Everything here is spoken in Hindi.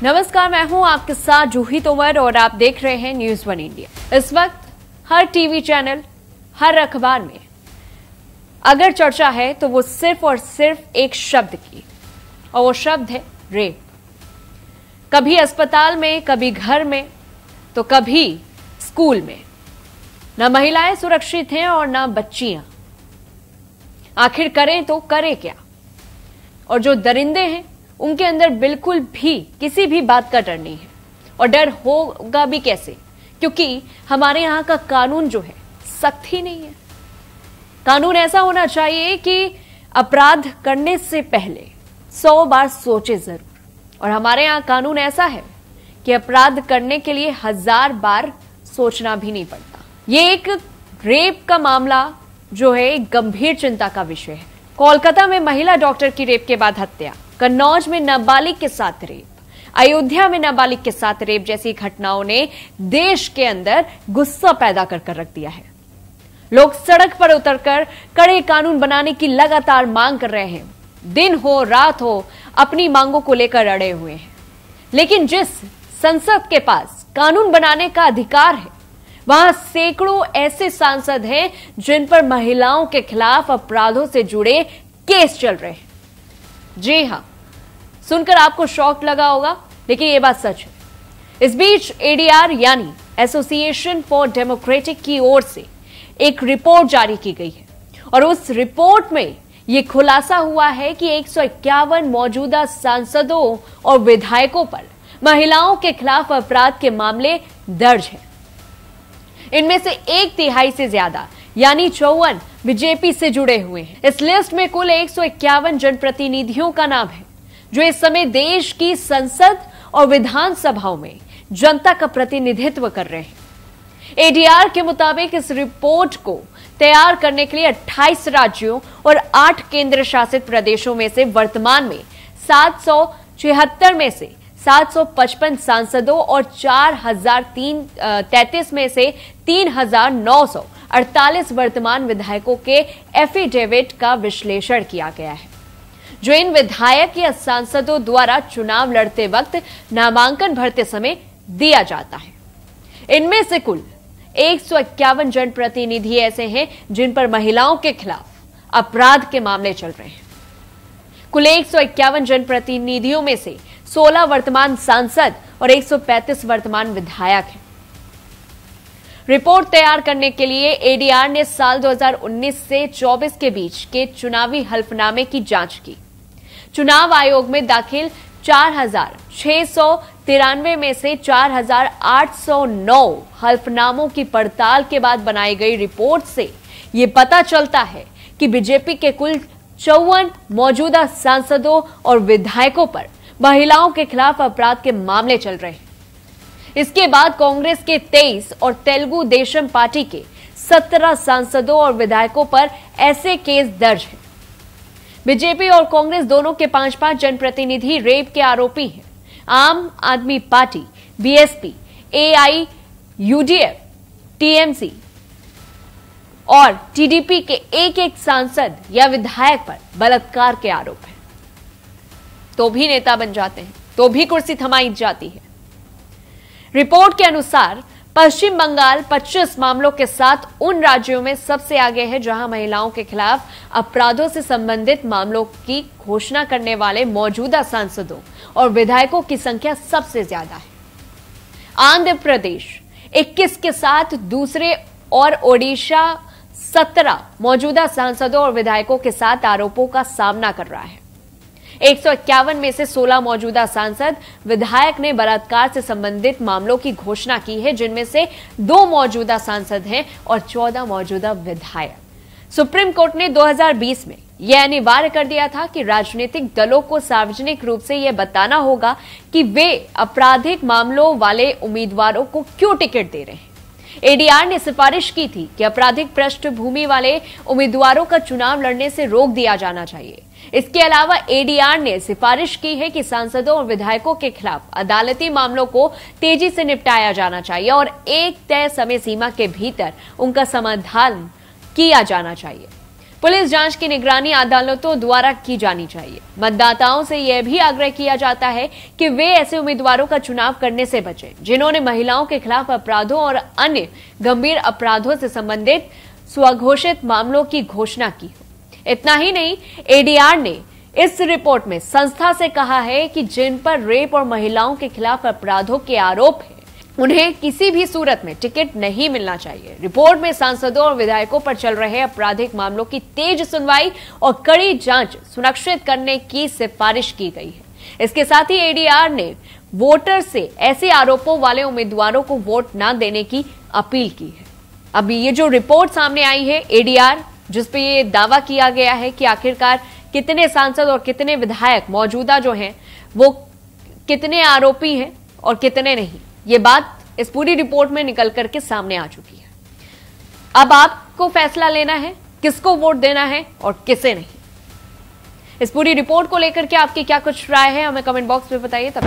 नमस्कार, मैं हूं आपके साथ जूही तोमर और आप देख रहे हैं न्यूज़ वन इंडिया। इस वक्त हर टीवी चैनल, हर अखबार में अगर चर्चा है तो वो सिर्फ और सिर्फ एक शब्द की, और वो शब्द है रेप। कभी अस्पताल में, कभी घर में, तो कभी स्कूल में। न महिलाएं सुरक्षित हैं और न बच्चियां। आखिर करें तो करें क्या? और जो दरिंदे हैं उनके अंदर बिल्कुल भी किसी भी बात का डर नहीं है, और डर होगा भी कैसे, क्योंकि हमारे यहाँ का कानून जो है सख्त ही नहीं है। कानून ऐसा होना चाहिए कि अपराध करने से पहले 100 बार सोचे जरूर, और हमारे यहाँ कानून ऐसा है कि अपराध करने के लिए 1000 बार सोचना भी नहीं पड़ता। ये एक रेप का मामला जो है एक गंभीर चिंता का विषय है। कोलकाता में महिला डॉक्टर की रेप के बाद हत्या, कन्नौज में नाबालिग के साथ रेप, अयोध्या में नाबालिग के साथ रेप जैसी घटनाओं ने देश के अंदर गुस्सा पैदा कर रख दिया है। लोग सड़क पर उतरकर कड़े कानून बनाने की लगातार मांग कर रहे हैं। दिन हो रात हो अपनी मांगों को लेकर अड़े हुए हैं। लेकिन जिस संसद के पास कानून बनाने का अधिकार है, वहां सैकड़ों ऐसे सांसद हैं जिन पर महिलाओं के खिलाफ अपराधों से जुड़े केस चल रहे हैं। जी हां, सुनकर आपको शॉक लगा होगा, लेकिन यह बात सच है। इस बीच एडीआर यानी एसोसिएशन फॉर डेमोक्रेटिक की ओर से एक रिपोर्ट जारी की गई है, और उस रिपोर्ट में यह खुलासा हुआ है कि 151 मौजूदा सांसदों और विधायकों पर महिलाओं के खिलाफ अपराध के मामले दर्ज हैं। इनमें से 1/3 से ज्यादा यानी 54 बीजेपी से जुड़े हुए हैं। इस लिस्ट में कुल 151 जनप्रतिनिधियों का नाम है जो इस समय देश की संसद और विधानसभाओं में जनता का प्रतिनिधित्व कर रहे हैं। एडीआर के मुताबिक इस रिपोर्ट को तैयार करने के लिए 28 राज्यों और 8 केंद्र शासित प्रदेशों में से वर्तमान में 776 में से 755 सांसदों और 4033 में से 3948 वर्तमान विधायकों के एफिडेविट का विश्लेषण किया गया है, जो इन विधायक या सांसदों द्वारा चुनाव लड़ते वक्त नामांकन भरते समय दिया जाता है। इनमें से कुल 151 जनप्रतिनिधि ऐसे हैं जिन पर महिलाओं के खिलाफ अपराध के मामले चल रहे हैं। कुल 151 जनप्रतिनिधियों में से 16 वर्तमान सांसद और 135 वर्तमान विधायक हैं। रिपोर्ट तैयार करने के लिए एडीआर ने साल 2019 से 24 के बीच के चुनावी हल्फनामे की जांच की। चुनाव आयोग में दाखिल 4693 में से 4809 हल्फनामों की पड़ताल के बाद बनाई गई रिपोर्ट से यह पता चलता है कि बीजेपी के कुल 54 मौजूदा सांसदों और विधायकों पर महिलाओं के खिलाफ अपराध के मामले चल रहे हैं। इसके बाद कांग्रेस के 23 और तेलुगु देशम पार्टी के 17 सांसदों और विधायकों पर ऐसे केस दर्ज हैं। बीजेपी और कांग्रेस दोनों के 5-5 जनप्रतिनिधि रेप के आरोपी हैं। आम आदमी पार्टी, बीएसपी, एआईयूडीएफ, टीएमसी और टीडीपी के एक सांसद या विधायक पर बलात्कार के आरोप हैं। तो भी नेता बन जाते हैं, तो भी कुर्सी थमाई जाती है। रिपोर्ट के अनुसार पश्चिम बंगाल 25 मामलों के साथ उन राज्यों में सबसे आगे है जहां महिलाओं के खिलाफ अपराधों से संबंधित मामलों की घोषणा करने वाले मौजूदा सांसदों और विधायकों की संख्या सबसे ज्यादा है। आंध्र प्रदेश 21 के साथ दूसरे और ओडिशा 17 मौजूदा सांसदों और विधायकों के साथ आरोपों का सामना कर रहा है। 151 में से 16 मौजूदा सांसद विधायक ने बलात्कार से संबंधित मामलों की घोषणा की है, जिनमें से 2 मौजूदा सांसद हैं और 14 मौजूदा विधायक। सुप्रीम कोर्ट ने 2020 में यह अनिवार्य कर दिया था कि राजनीतिक दलों को सार्वजनिक रूप से यह बताना होगा कि वे आपराधिक मामलों वाले उम्मीदवारों को क्यों टिकट दे रहे हैं। एडीआर ने सिफारिश की थी कि आपराधिक पृष्ठभूमि वाले उम्मीदवारों का चुनाव लड़ने से रोक दिया जाना चाहिए। इसके अलावा एडीआर ने सिफारिश की है कि सांसदों और विधायकों के खिलाफ अदालती मामलों को तेजी से निपटाया जाना चाहिए और एक तय समय सीमा के भीतर उनका समाधान किया जाना चाहिए। पुलिस जांच की निगरानी अदालतों द्वारा की जानी चाहिए। मतदाताओं से यह भी आग्रह किया जाता है कि वे ऐसे उम्मीदवारों का चुनाव करने से बचें जिन्होंने महिलाओं के खिलाफ अपराधों और अन्य गंभीर अपराधों से संबंधित स्वघोषित मामलों की घोषणा की हो। इतना ही नहीं, एडीआर ने इस रिपोर्ट में संस्था से कहा है कि जिन पर रेप और महिलाओं के खिलाफ अपराधों के आरोप है उन्हें किसी भी सूरत में टिकट नहीं मिलना चाहिए। रिपोर्ट में सांसदों और विधायकों पर चल रहे आपराधिक मामलों की तेज सुनवाई और कड़ी जांच सुनिश्चित करने की सिफारिश की गई है। इसके साथ ही एडीआर ने वोटर से ऐसे आरोपों वाले उम्मीदवारों को वोट न देने की अपील की है। अभी ये जो रिपोर्ट सामने आई है एडीआर, जिसपे ये दावा किया गया है कि आखिरकार कितने सांसद और कितने विधायक मौजूदा जो हैं वो कितने आरोपी हैं और कितने नहीं, ये बात इस पूरी रिपोर्ट में निकल करके सामने आ चुकी है। अब आपको फैसला लेना है किसको वोट देना है और किसे नहीं। इस पूरी रिपोर्ट को लेकर के आपकी क्या कुछ राय है हमें कमेंट बॉक्स में बताइए। तब